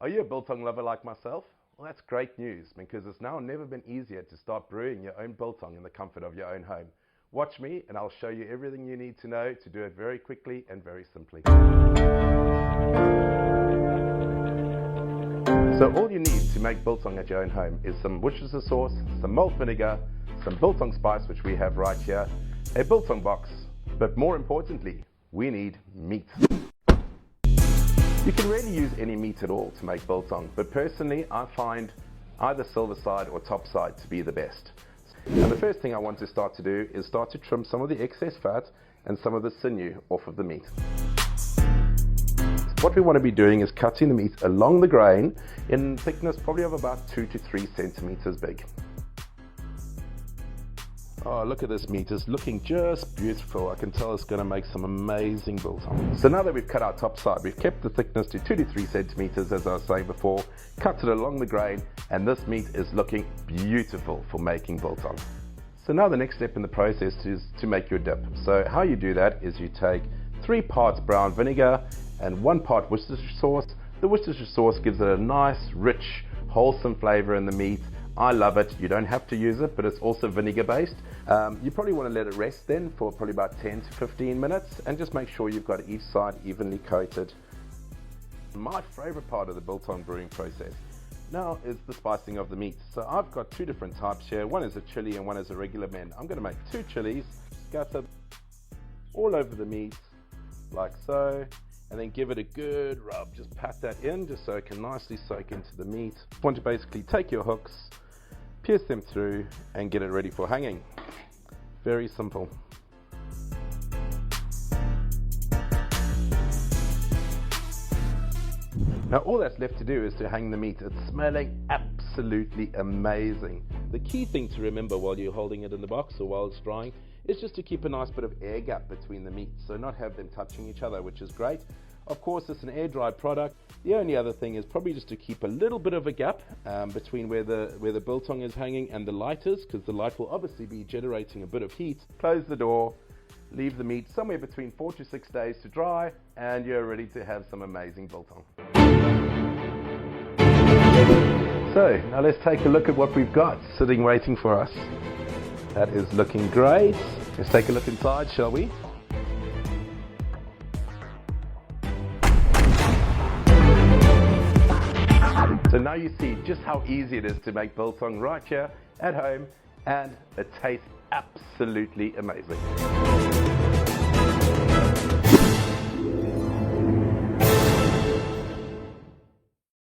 Are you a biltong lover like myself? Well, that's great news because it's now never been easier to start brewing your own biltong in the comfort of your own home. Watch me and I'll show you everything you need to know to do it very quickly and very simply. So all you need to make biltong at your own home is some Worcestershire sauce, some malt vinegar, some biltong spice, which we have right here, a biltong box, but more importantly, we need meat. You can really use any meat at all to make biltong, but personally I find either silverside or topside to be the best. And the first thing I want to start to do is start to trim some of the excess fat and some of the sinew off of the meat. What we want to be doing is cutting the meat along the grain in thickness probably of about 2 to 3 centimeters big. Oh, look at this meat, it's looking just beautiful. I can tell it's going to make some amazing biltong. So now that we've cut our top side, we've kept the thickness to 2 to 3 centimeters as I was saying before, cut it along the grain, and this meat is looking beautiful for making biltong. So now the next step in the process is to make your dip. So how you do that is you take 3 parts brown vinegar and 1 part Worcestershire sauce. The Worcestershire sauce gives it a nice, rich, wholesome flavor in the meat. I love it. You don't have to use it, but it's also vinegar based. You probably want to let it rest then for probably about 10 to 15 minutes and just make sure you've got each side evenly coated. My favorite part of the biltong brewing process now is the spicing of the meat. So I've got 2 different types here. One is a chili and one is a regular blend. I'm going to make 2 chilies, scatter all over the meat like so, and then give it a good rub. Just pat that in just so it can nicely soak into the meat. You want to basically take your hooks, pierce them through and get it ready for hanging. Very simple. Now all that's left to do is to hang the meat. It's smelling absolutely amazing. The key thing to remember while you're holding it in the box or while it's drying is just to keep a nice bit of air gap between the meat, so not have them touching each other, which is great. Of course, it's an air-dried product. The only other thing is probably just to keep a little bit of a gap between where the biltong is hanging and the light is, because the light will obviously be generating a bit of heat. Close the door, leave the meat somewhere between 4 to 6 days to dry, and you're ready to have some amazing biltong. So, now let's take a look at what we've got sitting waiting for us. That is looking great. Let's take a look inside, shall we? So now you see just how easy it is to make biltong right here at home, and it tastes absolutely amazing.